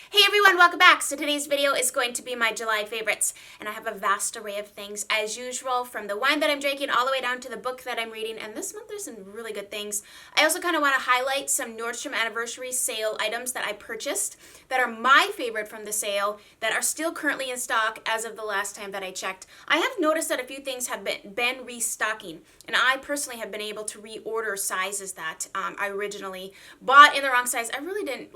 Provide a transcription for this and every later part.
Hey everyone, welcome back. So today's video is going to be my July favorites, and I have a vast array of things as usual, from the wine that I'm drinking all the way down to the book that I'm reading, and this month there's some really good things. I also kind of want to highlight some Nordstrom anniversary sale items that I purchased that are my favorite from the sale that are still currently in stock as of the last time that I checked. I have noticed that a few things have been restocking, and I personally have been able to reorder sizes that I originally bought in the wrong size. I really didn't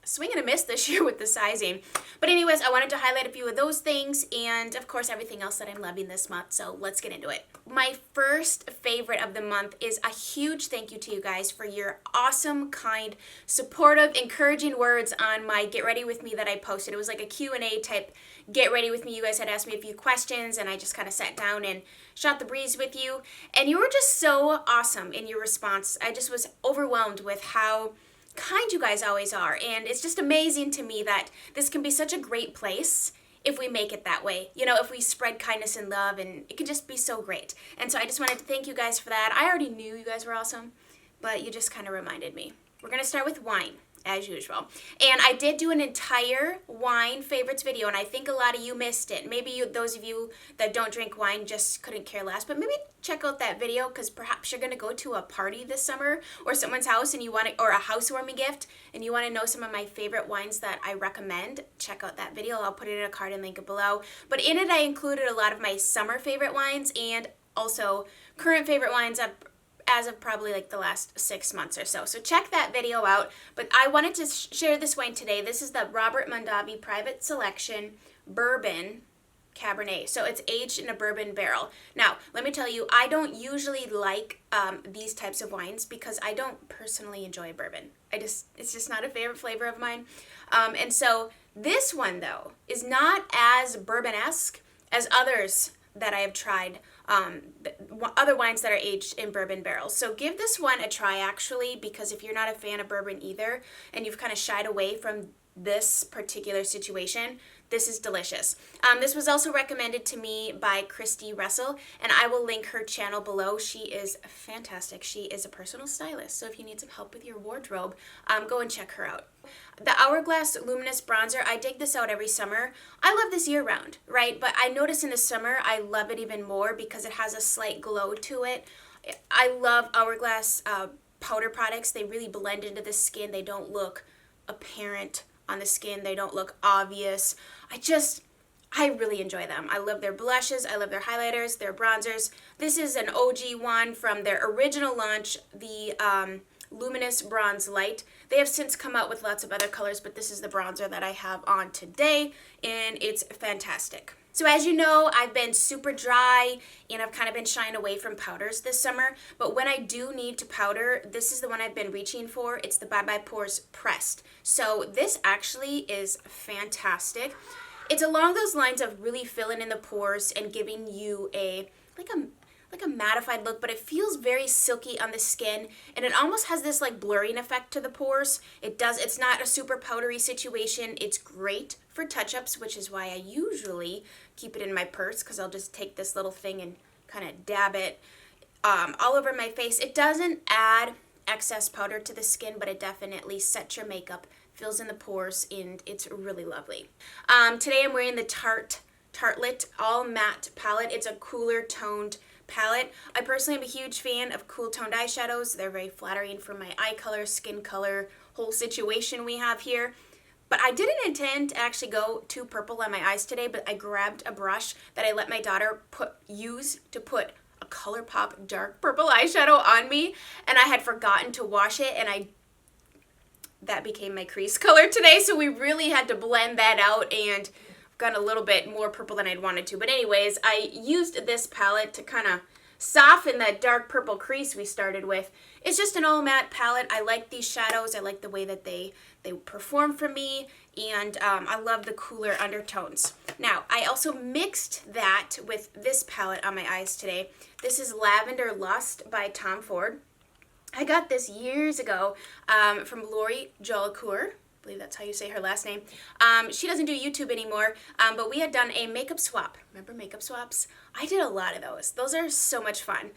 swing and a miss this year with the sizing. But anyways, I wanted to highlight a few of those things and of course everything else that I'm loving this month. So let's get into it. My first favorite of the month is a huge thank you to you guys for your awesome, kind, supportive, encouraging words on my Get Ready With Me that I posted. It was like a Q&A type Get Ready With Me. You guys had asked me a few questions and I just kind of sat down and shot the breeze with you. And you were just so awesome in your response. I just was overwhelmed with how kind you guys always are, and it's just amazing to me that this can be such a great place if we make it that way, you know, if we spread kindness and love, and it can just be so great. And so I just wanted to thank you guys for that. I already knew you guys were awesome, but you just kind of reminded me. We're gonna start with wine as usual, and I did do an entire wine favorites video, and I think a lot of you missed it. Maybe those of you that don't drink wine just couldn't care less, but maybe check out that video because perhaps you're going to go to a party this summer or someone's house and you want to, or a housewarming gift, and you want to know some of my favorite wines that I recommend. Check out that video. I'll put it in a card and link it below. But in it I included a lot of my summer favorite wines and also current favorite wines as of probably like the last 6 months or so. So check that video out. But I wanted to share this wine today. This is the Robert Mondavi Private Selection Bourbon Cabernet. So it's aged in a bourbon barrel. Now, let me tell you, I don't usually like these types of wines because I don't personally enjoy bourbon. It's just not a favorite flavor of mine. And so this one, though, is not as bourbon-esque as others that I have tried, other wines that are aged in bourbon barrels. So give this one a try, actually, because if you're not a fan of bourbon either, and you've kind of shied away from this particular situation, this is delicious. This was also recommended to me by Christy Russell, and I will link her channel below. She is fantastic. She is a personal stylist, so if you need some help with your wardrobe, go and check her out. The Hourglass Luminous Bronzer, I dig this out every summer. I love this year-round, right? But I notice in the summer, I love it even more because it has a slight glow to it. I love Hourglass powder products. They really blend into the skin. They don't look apparent on the skin. They don't look obvious. I really enjoy them. I love their blushes. I love their highlighters, their bronzers. This is an OG one from their original launch, the Luminous Bronze Light. They have since come out with lots of other colors, but this is the bronzer that I have on today, and it's fantastic. So as you know, I've been super dry, and I've kind of been shying away from powders this summer, but when I do need to powder, this is the one I've been reaching for. It's the Bye Bye Pores Pressed. So this actually is fantastic. It's along those lines of really filling in the pores and giving you a mattified look, but it feels very silky on the skin, and it almost has this like blurring effect to the pores. It's not a super powdery situation. It's great for touch-ups, which is why I usually keep it in my purse, because I'll just take this little thing and kind of dab it all over my face. It doesn't add excess powder to the skin, but it definitely sets your makeup, fills in the pores, and it's really lovely. Today I'm wearing the Tartelette All Matte palette. It's a cooler toned palette. I personally am a huge fan of cool toned eyeshadows. They're very flattering for my eye color, skin color, whole situation we have here. But I didn't intend to actually go too purple on my eyes today, but I grabbed a brush that I let my daughter use to put a ColourPop dark purple eyeshadow on me, and I had forgotten to wash it, and that became my crease color today, so we really had to blend that out, and got a little bit more purple than I'd wanted to. But anyways, I used this palette to kind of soften that dark purple crease we started with. It's just an all matte palette. I like these shadows. I like the way that they perform for me, and I love the cooler undertones. Now, I also mixed that with this palette on my eyes today. This is Lavender Lust by Tom Ford. I got this years ago from Lori Jolicoeur. believe that's how you say her last name. She doesn't do YouTube anymore, but we had done a makeup swap. Remember makeup swaps? I did a lot of those. Those are so much fun.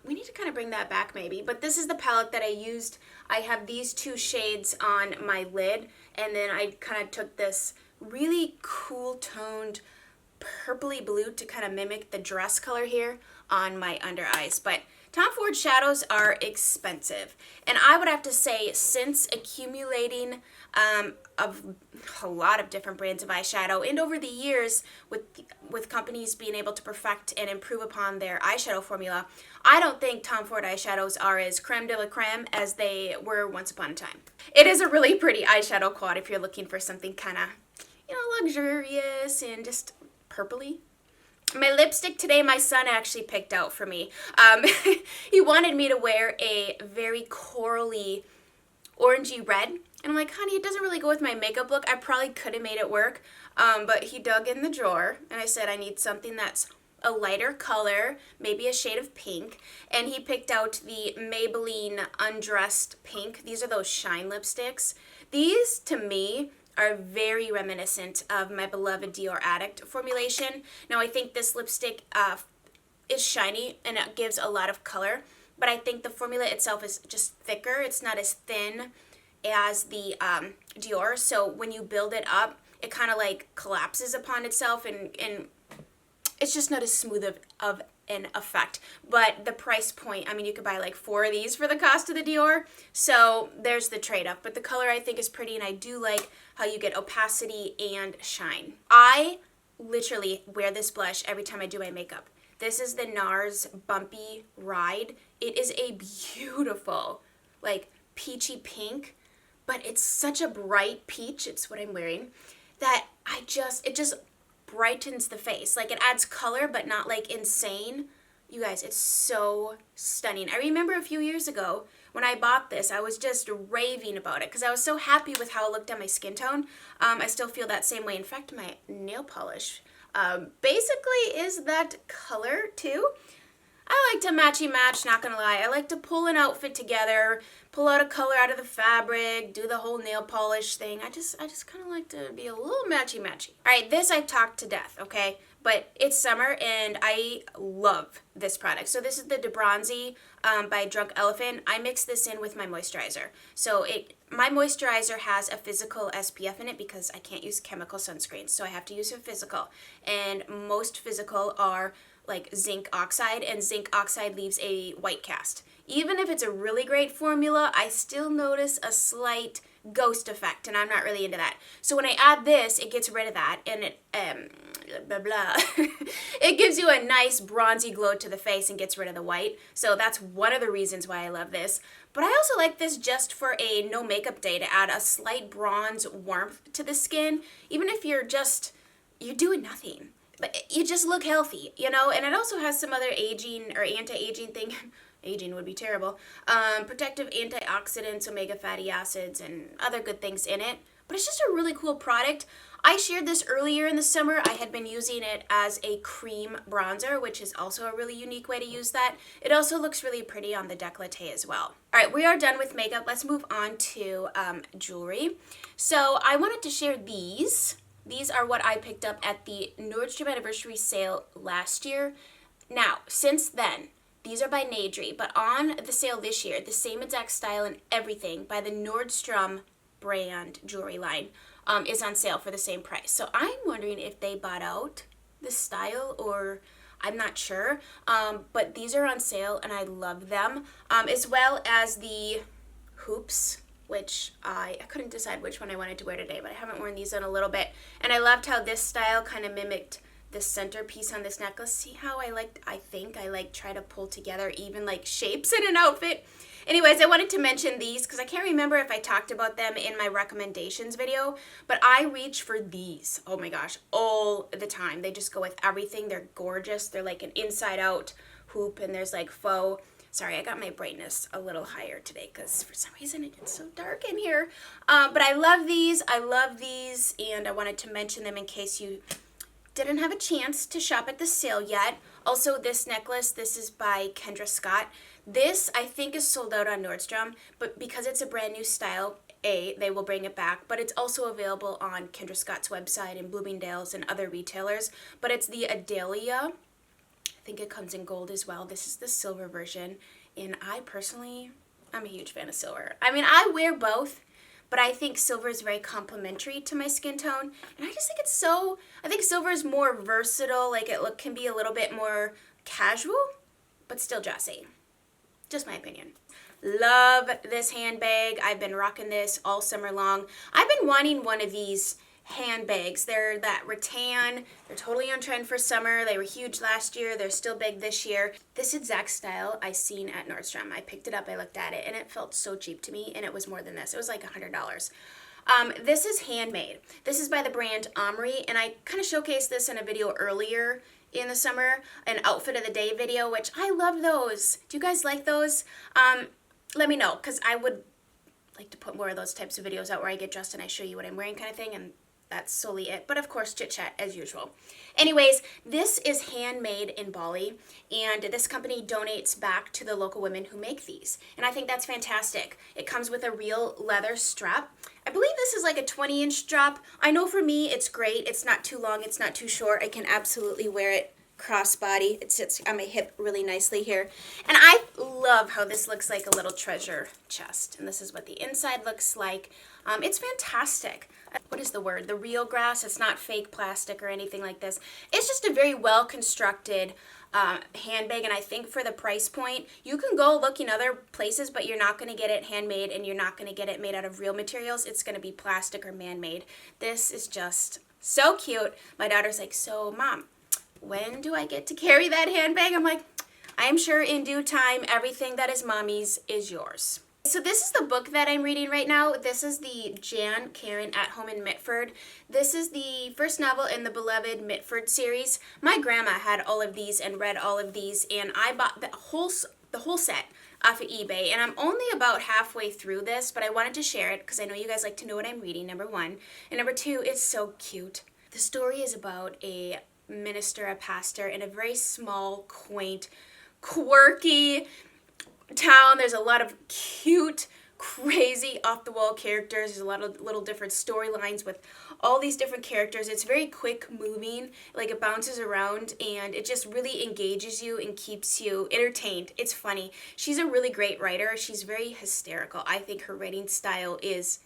We need to kind of bring that back maybe, but this is the palette that I used. I have these two shades on my lid, and then I kind of took this really cool toned purpley blue to kind of mimic the dress color here on my under eyes. But Tom Ford shadows are expensive, and I would have to say, since accumulating of a lot of different brands of eyeshadow, and over the years with companies being able to perfect and improve upon their eyeshadow formula, I don't think Tom Ford eyeshadows are as creme de la creme as they were once upon a time. It is a really pretty eyeshadow quad if you're looking for something kind of, you know, luxurious and just purpley. My lipstick today, my son actually picked out for me. He wanted me to wear a very corally, orangey red. And I'm like, honey, it doesn't really go with my makeup look. I probably could have made it work. But he dug in the drawer, and I said, I need something that's a lighter color, maybe a shade of pink. And he picked out the Maybelline Undressed Pink. These are those shine lipsticks. These, to me, are very reminiscent of my beloved Dior Addict formulation. Now, I think this lipstick is shiny and it gives a lot of color, but I think the formula itself is just thicker. It's not as thin as the Dior, so when you build it up, it kind of like collapses upon itself, and it's just not as smooth of an effect. But the price point, I mean, you could buy like 4 of these for the cost of the Dior, so there's the trade-off. But the color I think is pretty, and I do like how you get opacity and shine. I literally wear this blush every time I do my makeup. This is the NARS Bumpy Ride. It is a beautiful, like, peachy pink, but it's such a bright peach, it's what I'm wearing, that it just brightens the face. Like, it adds color, but not like insane. You guys, it's so stunning. I remember a few years ago when I bought this, I was just raving about it because I was so happy with how it looked on my skin tone. I still feel that same way. In fact, my nail polish basically is that color too. I like to matchy match, not gonna lie. I like to pull an outfit together, pull out a color out of the fabric, do the whole nail polish thing. I just kind of like to be a little matchy matchy. All right, this I've talked to death, okay? But it's summer and I love this product. So this is the d-bronzi by Drunk Elephant. I mix this in with my moisturizer. So my moisturizer has a physical SPF in it because I can't use chemical sunscreens, so I have to use a physical. And most physical are like zinc oxide, and zinc oxide leaves a white cast. Even if it's a really great formula, I still notice a slight ghost effect, and I'm not really into that. So when I add this, it gets rid of that, and it it gives you a nice bronzy glow to the face and gets rid of the white. So that's one of the reasons why I love this. But I also like this just for a no makeup day to add a slight bronze warmth to the skin, even if you're doing nothing. But you just look healthy, you know? And it also has some other aging or anti-aging thing. Aging would be terrible. Protective antioxidants, omega fatty acids, and other good things in it. But it's just a really cool product. I shared this earlier in the summer. I had been using it as a cream bronzer, which is also a really unique way to use that. It also looks really pretty on the décolleté as well. All right, we are done with makeup. Let's move on to jewelry. So I wanted to share these. These are what I picked up at the Nordstrom anniversary sale last year. Now, since then, these are by Natori, but on the sale this year, the same exact style and everything by the Nordstrom brand jewelry line is on sale for the same price. So I'm wondering if they bought out the style, or I'm not sure. But these are on sale and I love them, as well as the hoops, which I couldn't decide which one I wanted to wear today, but I haven't worn these in a little bit. And I loved how this style kind of mimicked the centerpiece on this necklace. See how I try to pull together even like shapes in an outfit. Anyways, I wanted to mention these because I can't remember if I talked about them in my recommendations video, but I reach for these, oh my gosh, all the time. They just go with everything. They're gorgeous. They're like an inside out hoop, and there's like faux. Sorry, I got my brightness a little higher today because for some reason it gets so dark in here. But I love these, and I wanted to mention them in case you didn't have a chance to shop at the sale yet. Also, this necklace, this is by Kendra Scott. This, I think, is sold out on Nordstrom, but because it's a brand new style, they will bring it back, but it's also available on Kendra Scott's website and Bloomingdale's and other retailers. But it's the Adalia. I think it comes in gold as well. This is the silver version, and I'm a huge fan of silver. I mean, I wear both, but I think silver is very complementary to my skin tone, and I just think I think silver is more versatile, like can be a little bit more casual, but still dressy. Just my opinion. Love this handbag. I've been rocking this all summer long. I've been wanting one of these handbags. They're that rattan. They're totally on trend for summer. They were huge last year. They're still big this year. This exact style I seen at Nordstrom. I picked it up, I looked at it, and it felt so cheap to me, and it was more than this. It was like $100. This is handmade. This is by the brand Omri, and I kind of showcased this in a video earlier in the summer, an outfit of the day video, which I love those. Do you guys like those? Let me know, because I would like to put more of those types of videos out where I get dressed and I show you what I'm wearing kind of thing, and that's solely it. But of course, chit chat as usual. Anyways, this is handmade in Bali, and this company donates back to the local women who make these. And I think that's fantastic. It comes with a real leather strap. I believe this is like a 20-inch strap. I know for me, it's great. It's not too long. It's not too short. I can absolutely wear it crossbody. It sits on my hip really nicely here. And I love how this looks like a little treasure chest. And this is what the inside looks like. It's fantastic. What is the word? The real grass. It's not fake plastic or anything like this. It's just a very well constructed handbag, and I think for the price point, you can go look in other places, but you're not going to get it handmade, and you're not going to get it made out of real materials. It's going to be plastic or man-made. This is just so cute. My daughter's like, so Mom, when do I get to carry that handbag? I'm like, I am sure in due time, everything that is mommy's is yours. So this is the book that I'm reading right now. This is the Jan Karen At Home in Mitford. This is the first novel in the beloved Mitford series. My grandma had all of these and read all of these, and I bought the whole set off of eBay, and I'm only about halfway through this, but I wanted to share it because I know you guys like to know what I'm reading, number one. And number two, it's so cute. The story is about a minister, a pastor, in a very small, quaint, quirky town. There's a lot of cute, crazy, off-the-wall characters. There's a lot of little different storylines with all these different characters. It's very quick moving, like it bounces around, and it just really engages you and keeps you entertained. It's funny. She's a really great writer. She's very hysterical. I think her writing style it's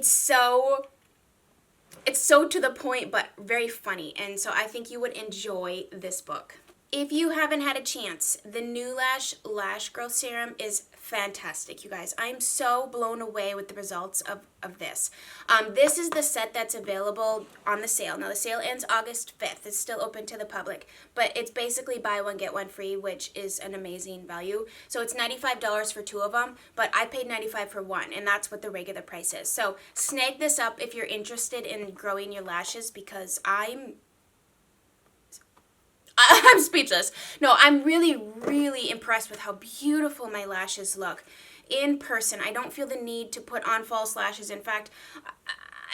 so to the point, but very funny, and so I think you would enjoy this book. If you haven't had a chance, the New Lash Growth Serum is fantastic, you guys. I'm so blown away with the results of this. This is the set that's available on the sale. Now, the sale ends August 5th. It's still open to the public, but it's basically buy one, get one free, which is an amazing value. So it's $95 for two of them, but I paid $95 for one, and that's what the regular price is. So snag this up if you're interested in growing your lashes, because I'm speechless. No, I'm really, really impressed with how beautiful my lashes look in person. I don't feel the need to put on false lashes. In fact,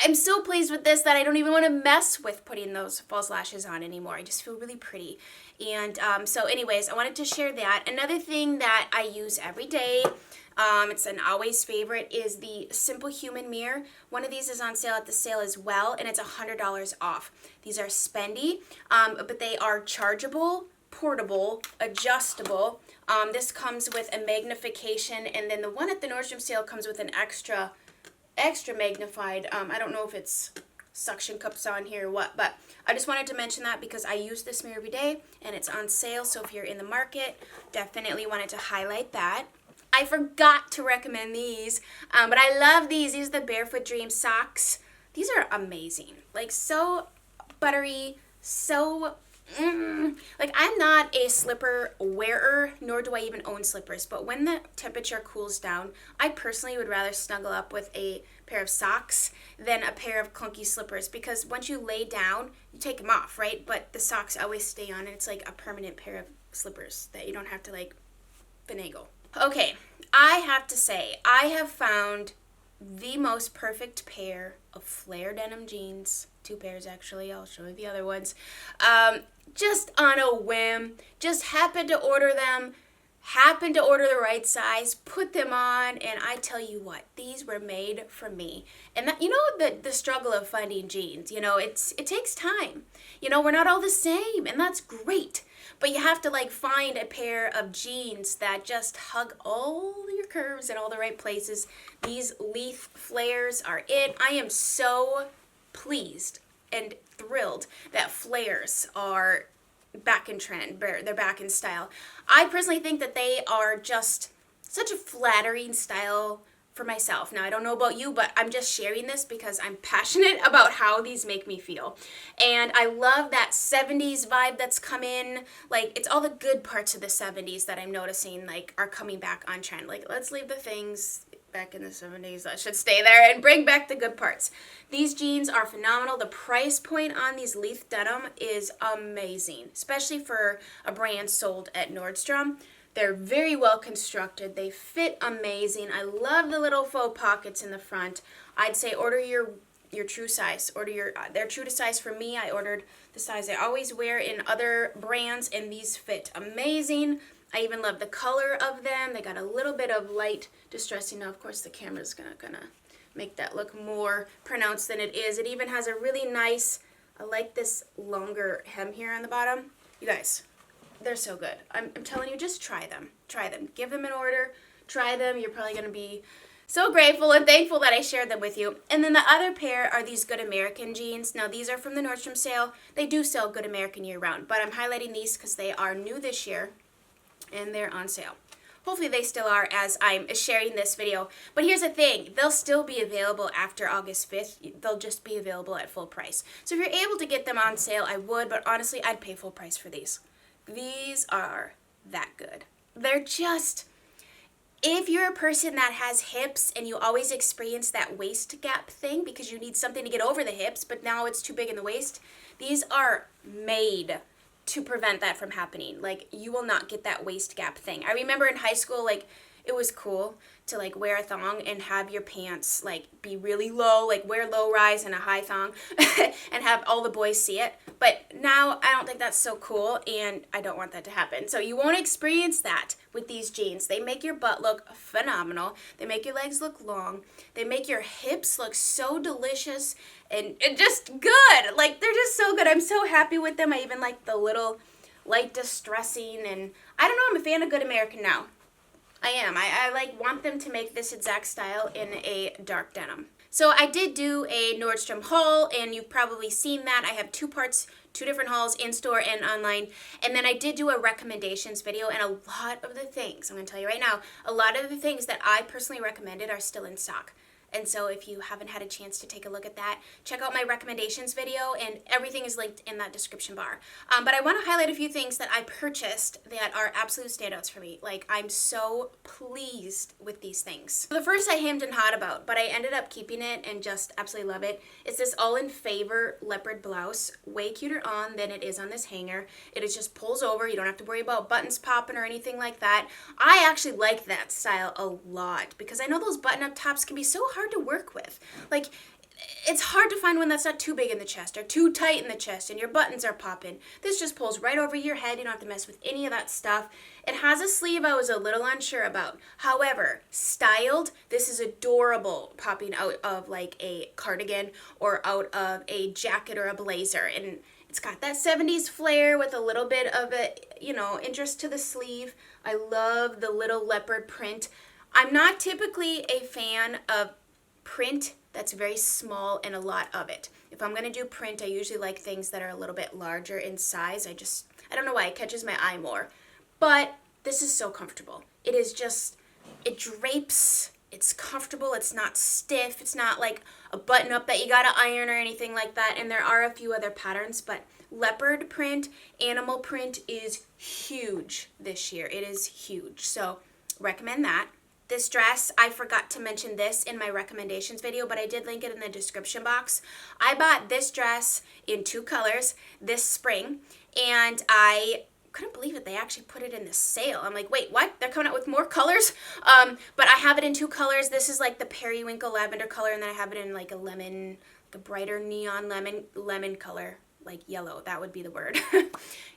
I'm so pleased with this that I don't even want to mess with putting those false lashes on anymore. I just feel really pretty. And so anyways, I wanted to share that. Another thing that I use every day, it's an always favorite, is the Simple Human Mirror. One of these is on sale at the sale as well, and it's $100 off. These are spendy, but they are chargeable, portable, adjustable. This comes with a magnification, and then the one at the Nordstrom sale comes with an extra magnified. I don't know if it's suction cups on here or what, but I just wanted to mention that because I use this mirror every day, and it's on sale, so if you're in the market, definitely wanted to highlight that. I forgot to recommend these, but I love these. These are the Barefoot Dream socks. These are amazing. Like, so buttery, so, like, I'm not a slipper wearer, nor do I even own slippers, but when the temperature cools down, I personally would rather snuggle up with a pair of socks than a pair of clunky slippers, because once you lay down, you take them off, right? But the socks always stay on, and it's like a permanent pair of slippers that you don't have to, like, finagle. Okay, I have to say, I have found the most perfect pair of flare denim jeans. 2 pairs, actually. I'll show you the other ones. Just on a whim. Just happened to order them happened to order the right size, put them on, and I tell you what, these were made for me. And that, you know, the struggle of finding jeans, you know, it takes time. You know, we're not all the same, and that's great. But you have to like find a pair of jeans that just hug all your curves in all the right places. These leaf flares are it. I am so pleased and thrilled that flares are back in trend. They're back in style. I personally think that they are just such a flattering style for myself. Now, I don't know about you, but I'm just sharing this because I'm passionate about how these make me feel. And I love that 70s vibe that's come in. Like, it's all the good parts of the 70s that I'm noticing, like, are coming back on trend. Like, let's leave the things back in the 70s that should stay there and bring back the good parts. These jeans are phenomenal. The price point on these leaf denim is amazing, especially for a brand sold at Nordstrom. They're very well constructed. They fit amazing. I love the little faux pockets in the front. I'd say order your true size. They're true to size for me. I ordered the size I always wear in other brands, and these fit amazing. I even love the color of them. They got a little bit of light distressing. Now, of course, the camera's gonna make that look more pronounced than it is. It even has a really nice, I like this longer hem here on the bottom. You guys, they're so good. I'm telling you, just try them. Try them. Give them an order. Try them. You're probably going to be so grateful and thankful that I shared them with you. And then the other pair are these Good American jeans. Now, these are from the Nordstrom sale. They do sell Good American year-round, but I'm highlighting these because they are new this year, and they're on sale. Hopefully they still are as I'm sharing this video. But here's the thing. They'll still be available after August 5th. They'll just be available at full price. So if you're able to get them on sale, I would, but honestly, I'd pay full price for these. These are that good. They're just, if you're a person that has hips and you always experience that waist gap thing because you need something to get over the hips, but now it's too big in the waist, these are made to prevent that from happening. Like, you will not get that waist gap thing. I remember in high school, like, it was cool to like wear a thong and have your pants like be really low, like wear low rise and a high thong and have all the boys see it. But now I don't think that's so cool, and I don't want that to happen. So you won't experience that with these jeans. They make your butt look phenomenal. They make your legs look long. They make your hips look so delicious and just good. Like, they're just so good. I'm so happy with them. I even like the little light distressing, and I don't know, I'm a fan of Good American now. I am. I like want them to make this exact style in a dark denim. So I did do a Nordstrom haul, and you've probably seen that. I have two parts, two different hauls, in-store and online. And then I did do a recommendations video, and a lot of the things, I'm going to tell you right now, a lot of the things that I personally recommended are still in stock. And so if you haven't had a chance to take a look at that, check out my recommendations video, and everything is linked in that description bar. But I want to highlight a few things that I purchased that are absolute standouts for me. Like, I'm so pleased with these things. So the first I hemmed and hawed about, but I ended up keeping it and just absolutely love it. It's this All in Favor leopard blouse. Way cuter on than it is on this hanger. It is just pulls over. You don't have to worry about buttons popping or anything like that. I actually like that style a lot because I know those button-up tops can be so hard to work with. Like, it's hard to find one that's not too big in the chest or too tight in the chest and your buttons are popping. This just pulls right over your head. You don't have to mess with any of that stuff. It has a sleeve I was a little unsure about. However, styled, this is adorable, popping out of like a cardigan or out of a jacket or a blazer. And it's got that 70s flair with a little bit of a, you know, interest to the sleeve. I love the little leopard print. I'm not typically a fan of print that's very small and a lot of it. If I'm going to do print, I usually like things that are a little bit larger in size. I don't know why, it catches my eye more. But this is so comfortable. It is just, it drapes, it's comfortable, it's not stiff, it's not like a button up that you gotta iron or anything like that. And there are a few other patterns, but leopard print, animal print is huge this year. It is huge. So recommend that. This dress, I forgot to mention this in my recommendations video, but I did link it in the description box. I bought this dress in 2 colors this spring, and I couldn't believe it. They actually put it in the sale. I'm like, wait, what? They're coming out with more colors? But I have it in 2 colors. This is like the periwinkle lavender color, and then I have it in like a lemon, like a brighter neon lemon color. like yellow, that would be the word.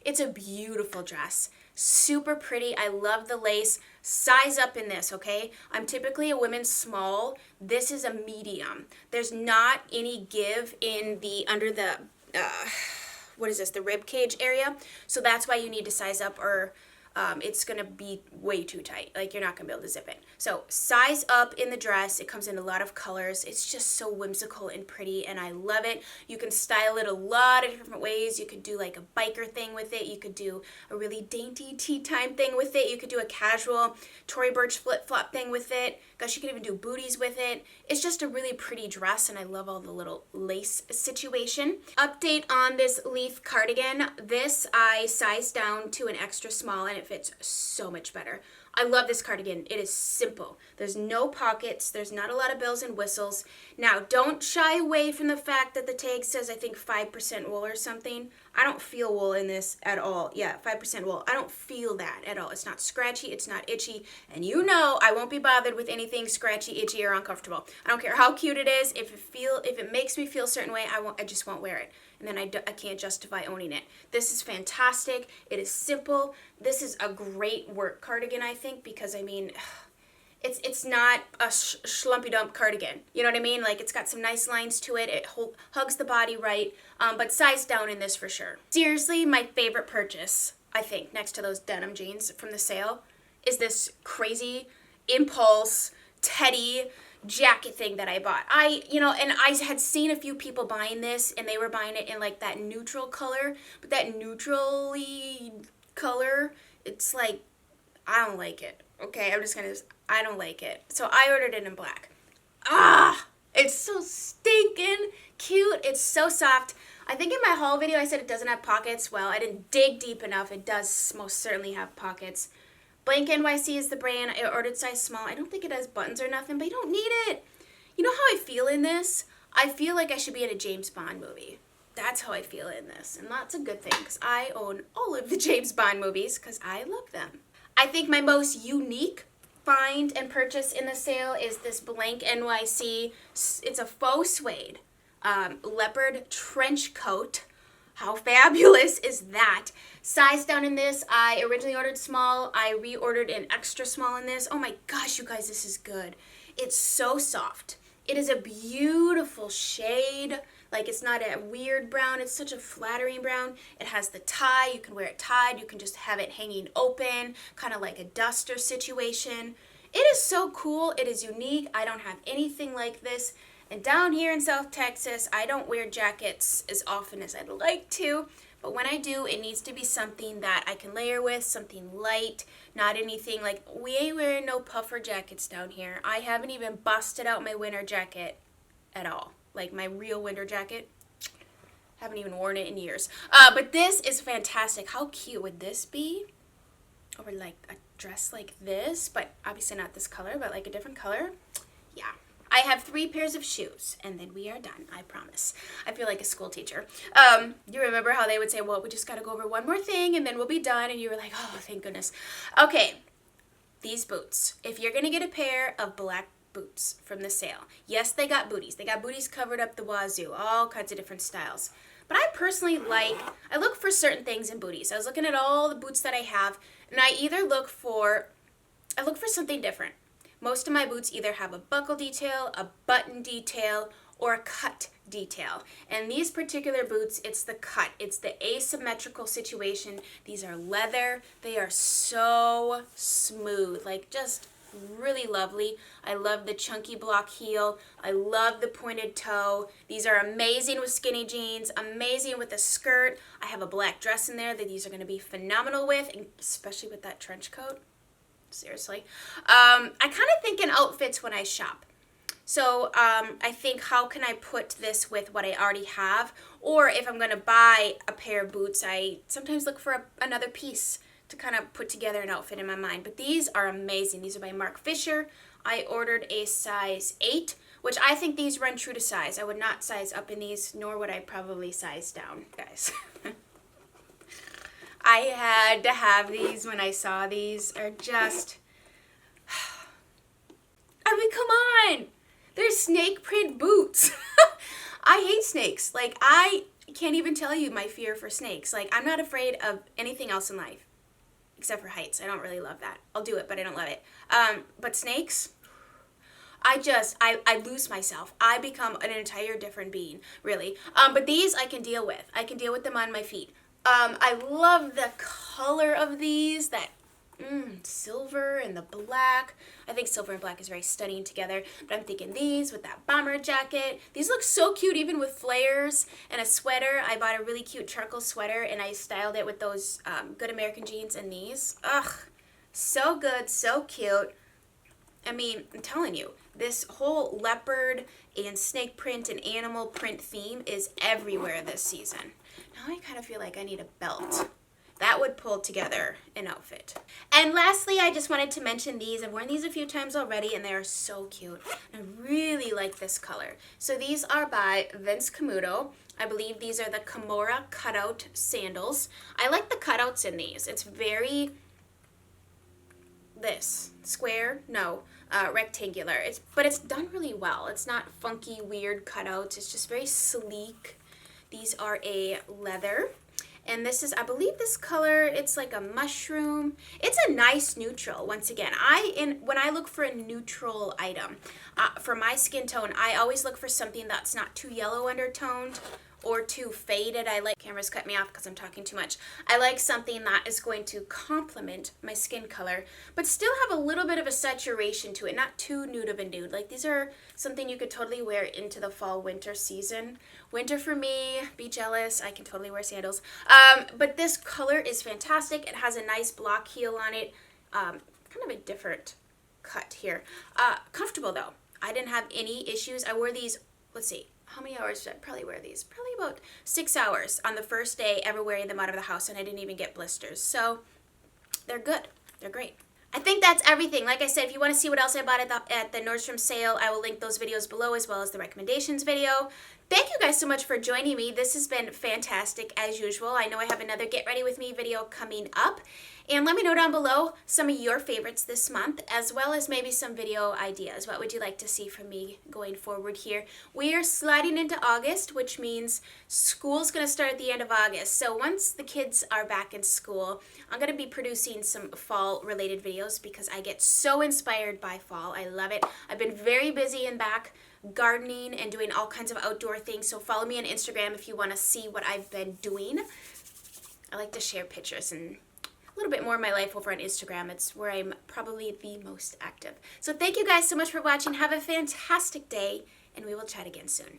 It's a beautiful dress. Super pretty. I love the lace. Size up in this, okay? I'm typically a women's small. This is a medium. There's not any give in the under the what is this, the rib cage area. So that's why you need to size up, or it's going to be way too tight. Like, you're not going to be able to zip it. So size up in the dress. It comes in a lot of colors. It's just so whimsical and pretty, and I love it. You can style it a lot of different ways. You could do like a biker thing with it. You could do a really dainty tea time thing with it. You could do a casual Tory Burch flip-flop thing with it. Gosh, you could even do booties with it. It's just a really pretty dress, and I love all the little lace situation. Update on this leaf cardigan. This I sized down to an extra small, and it fits so much better. I love this cardigan. It is simple. There's no pockets. There's not a lot of bells and whistles. Now, don't shy away from the fact that the tag says, I think, 5% wool or something. I don't feel wool in this at all. Yeah, 5% wool. I don't feel that at all. It's not scratchy. It's not itchy. And you know I won't be bothered with anything scratchy, itchy, or uncomfortable. I don't care how cute it is. If it makes me feel a certain way, I just won't wear it. And then I can't justify owning it. This is fantastic. It is simple. This is a great work cardigan, I think, because, I mean, it's not a schlumpy dump cardigan. You know what I mean? Like, it's got some nice lines to it. It hugs the body right, but size down in this for sure. Seriously, my favorite purchase, I think, next to those denim jeans from the sale, is this crazy impulse teddy jacket thing that I bought. I had seen a few people buying this, and they were buying it in like that neutral color, but that neutrally color, it's like, I don't like it. Okay, I don't like it. So I ordered it in black. It's so stinking cute. It's so soft. I think in my haul video I said it doesn't have pockets. Well, I didn't dig deep enough. It does most certainly have pockets. Blank NYC is the brand. I ordered size small. I don't think it has buttons or nothing, but you don't need it. You know how I feel in this? I feel like I should be in a James Bond movie. That's how I feel in this. And that's a good thing, because I own all of the James Bond movies because I love them. I think my most unique find and purchase in the sale is this Blank NYC. It's a faux suede leopard trench coat. How fabulous is that? Size down in this. I originally ordered small. I reordered an extra small in this. Oh my gosh, you guys, this is good. It's so soft. It is a beautiful shade. Like, it's not a weird brown. It's such a flattering brown. It has the tie. You can wear it tied. You can just have it hanging open, kind of like a duster situation. It is so cool. It is unique. I don't have anything like this. And down here in South Texas, I don't wear jackets as often as I'd like to. But when I do, it needs to be something that I can layer with, something light, not anything like, we ain't wearing no puffer jackets down here. I haven't even busted out my winter jacket at all. Like my real winter jacket. Haven't even worn it in years. But this is fantastic. How cute would this be? Or like a dress like this, but obviously not this color, but like a different color. Yeah. I have 3 pairs of shoes, and then we are done, I promise. I feel like a school teacher. You remember how they would say, well, we just got to go over one more thing, and then we'll be done, and you were like, oh, thank goodness. Okay, these boots. If you're going to get a pair of black boots from the sale, yes, they got booties. They got booties covered up the wazoo, all kinds of different styles. But I personally I look for certain things in booties. I was looking at all the boots that I have, and I look for something different. Most of my boots either have a buckle detail, a button detail, or a cut detail. And these particular boots, it's the cut. It's the asymmetrical situation. These are leather. They are so smooth, like just really lovely. I love the chunky block heel. I love the pointed toe. These are amazing with skinny jeans, amazing with a skirt. I have a black dress in there that these are going to be phenomenal with, and especially with that trench coat. Seriously. I kind of think in outfits when I shop. So I think, how can I put this with what I already have? Or if I'm going to buy a pair of boots, I sometimes look for another piece to kind of put together an outfit in my mind. But these are amazing. These are by Mark Fisher. I ordered a size 8, which I think these run true to size. I would not size up in these, nor would I probably size down, guys. I had to have these when I saw these. Are just, I mean, come on. They're snake print boots. I hate snakes. Like, can't even tell you my fear for snakes. Like, I'm not afraid of anything else in life except for heights. I don't really love that. I'll do it, but I don't love it. But snakes, I lose myself. I become an entire different being, really. But these I can deal with. I can deal with them on my feet. I love the color of these, that silver and the black. I think silver and black is very stunning together. But I'm thinking these with that bomber jacket. These look so cute even with flares and a sweater. I bought a really cute charcoal sweater and I styled it with those Good American jeans and these. Ugh, so good, so cute. I mean, I'm telling you, this whole leopard and snake print and animal print theme is everywhere this season. Now I kind of feel like I need a belt. That would pull together an outfit. And lastly, I just wanted to mention these. I've worn these a few times already and they are so cute. I really like this color. So these are by Vince Camuto. I believe these are the Kimura cutout sandals. I like the cutouts in these. It's very rectangular. But it's done really well. It's not funky, weird cutouts. It's just very sleek. These are a leather. And this is, I believe this color, it's like a mushroom. It's a nice neutral, once again. When I look for a neutral item, for my skin tone, I always look for something that's not too yellow undertoned or too faded. Cameras cut me off because I'm talking too much. I like something that is going to complement my skin color, but still have a little bit of a saturation to it, not too nude of a nude. Like these are something you could totally wear into the fall winter season. Winter for me, be jealous, I can totally wear sandals. But this color is fantastic. It has a nice block heel on it, kind of a different cut here. Comfortable though. I didn't have any issues. I wore these, let's see, how many hours did I probably wear these? Probably about 6 hours on the first day ever wearing them out of the house, and I didn't even get blisters. So they're good. They're great. I think that's everything. Like I said, if you want to see what else I bought at the Nordstrom sale, I will link those videos below as well as the recommendations video. Thank you guys so much for joining me. This has been fantastic as usual. I know I have another Get Ready With Me video coming up. And let me know down below some of your favorites this month, as well as maybe some video ideas. What would you like to see from me going forward here? We are sliding into August, which means school's going to start at the end of August. So once the kids are back in school, I'm going to be producing some fall-related videos because I get so inspired by fall. I love it. I've been very busy in back gardening and doing all kinds of outdoor things. So follow me on Instagram if you want to see what I've been doing. I like to share pictures and a little bit more of my life over on Instagram. It's where I'm probably the most active. So thank you guys so much for watching. Have a fantastic day, and we will chat again soon.